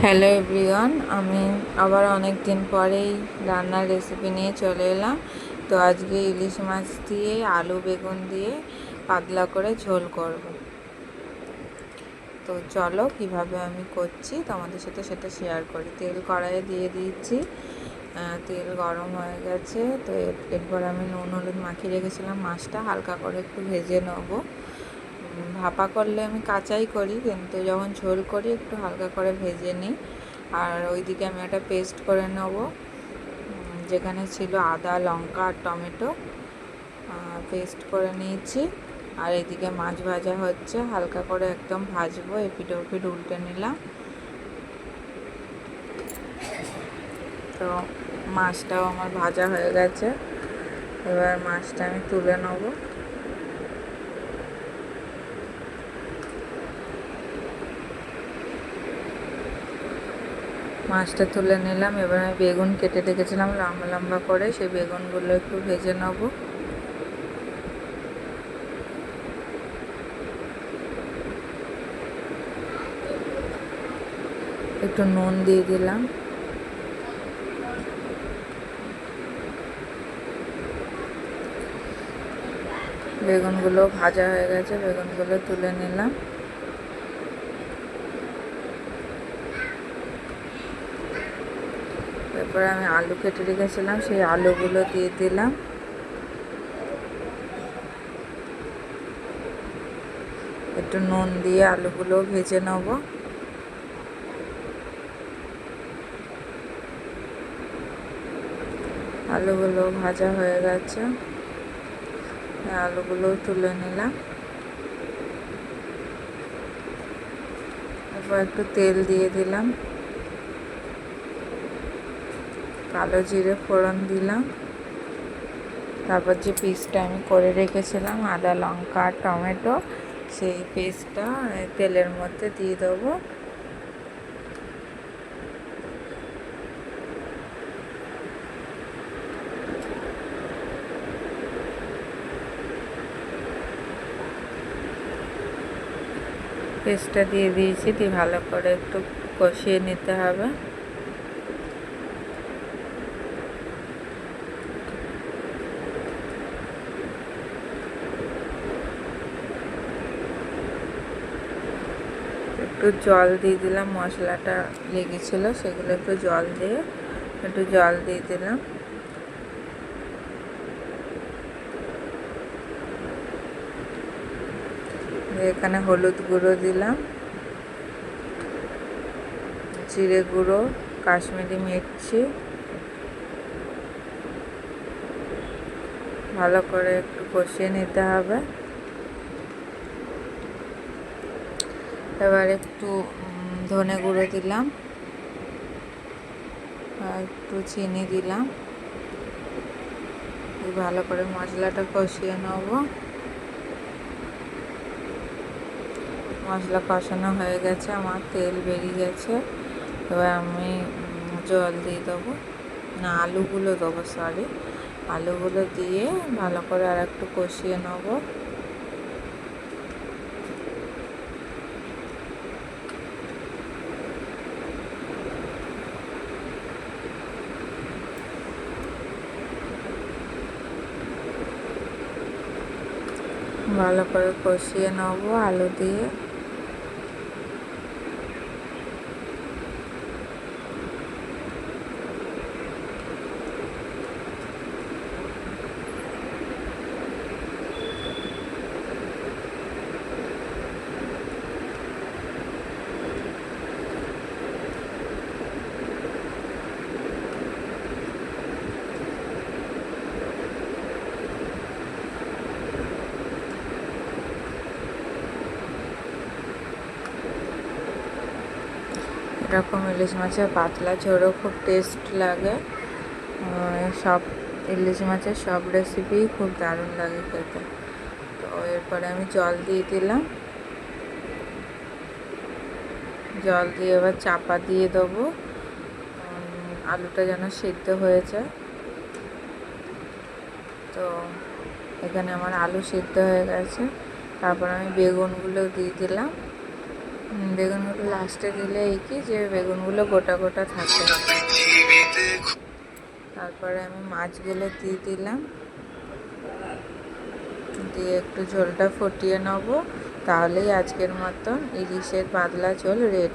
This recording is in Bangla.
হ্যালো এভরিওয়ান, আমি আবার অনেক দিন পরেই রান্নার রেসিপি নিয়ে চলে এলাম। তো আজকে ইলিশ মাছ দিয়ে আলু বেগুন দিয়ে পাতলা করে ঝোল করব। তো চলো কিভাবে আমি করছি তোমাদের সাথে সেটা শেয়ার করি। তেল কড়াইয়ে দিয়ে দিয়েছি, তেল গরম হয়ে গেছে। তো এরপর আমি নুন হলুদ মাখিয়ে রেখেছিলাম মাছটা হালকা করে একটু ভেজে নেবো। ভাপা করলে আমি কাঁচাই করি, কিন্তু যখন ঝোল করি একটু হালকা করে ভেজে নিই। আর ওইদিকে আমি একটা পেস্ট করে নেব, যেখানে ছিল আদা লঙ্কা আর টমেটো, পেস্ট করে নিয়েছি। আর এদিকে মাছ ভাজা হচ্ছে, হালকা করে একদম ভাজবো, এপিট ওপিট উল্টে নিলাম। তো মাছটাও আমার ভাজা হয়ে গেছে, এবার মাছটা আমি তুলে নেবো। মাছটা তুলে নিলাম। এবার আমি বেগুন কেটে রেখেছিলাম লম্বা লম্বা করে, সেই বেগুনগুলো একটু ভেজে নেব। একটু নুন দিয়ে দিলাম। বেগুনগুলো ভাজা হয়ে গেছে, বেগুনগুলো তুলে নিলাম। এরপরে আমি আলু কেটে রেখেছিলাম, সেই আলুগুলো দিয়ে দিলাম। একটু নুন দিয়ে আলুগুলো ভেজে নেব। আলুগুলো ভাজা হয়ে গেছে, আলুগুলো তুলে নিলাম। এরপর একটু তেল দিয়ে দিলাম, কালো জিরে ফোড়ন দিলাম। তারপর যে পেস্টটা আমি করে রেখেছিলাম আদা লঙ্কা টমেটো, সেই পেস্টটা তেলের মধ্যে দিয়ে দেবো। পেস্টটা দিয়ে দিয়েছি, দিয়ে ভালো করে একটু কষিয়ে নিতে হবে। একটু জল দিয়ে দিলাম, মশলাটা লেগেছিলো সেগুলো একটু জল দিয়ে দিলাম। এখানে হলুদ গুঁড়ো দিলাম, জিরে গুঁড়ো, কাশ্মীরি মির্চি, ভালো করে একটু কষিয়ে নিতে হবে। এবার একটু ধনে গুঁড়ো দিলাম, আর একটু চিনি দিলাম। ভালো করে মশলাটা কষিয়ে নেব। মশলা কষানো হয়ে গেছে, আমার তেল বেরিয়ে গেছে। এবার আমি জল দিয়ে দেবো, না আলুগুলো দেবো, সরি, আলুগুলো দিয়ে ভালো করে আর একটু কষিয়ে নেব। ভালো করে কষিয়ে নেব আলু দিয়ে। এরকম ইলিশ মাছের পাতলা ঝোলও খুব টেস্ট লাগে। সব ইলিশ মাছের সব রেসিপিই খুব দারুণ লাগে খেতে। তো এরপরে আমি জল দিয়ে দিলাম, জল দিয়ে এবার চাপা দিয়ে দেবো, আলুটা যেন সিদ্ধ হয়ে যায়। তো এখানে আমার আলু সিদ্ধ হয়ে গেছে। তারপর আমি বেগুনগুলো দিয়ে দিলাম। বেগুনগুলো লাস্টে দিলে এই কি যে বেগুনগুলো গোটা গোটা থাকে। তারপরে আমি মাছগুলো দিয়ে দিলাম, দিয়ে একটু ঝোলটা ফুটিয়ে নেবো, তাহলেই আজকের মতন ইলিশের পাতলা ঝোল রেডি।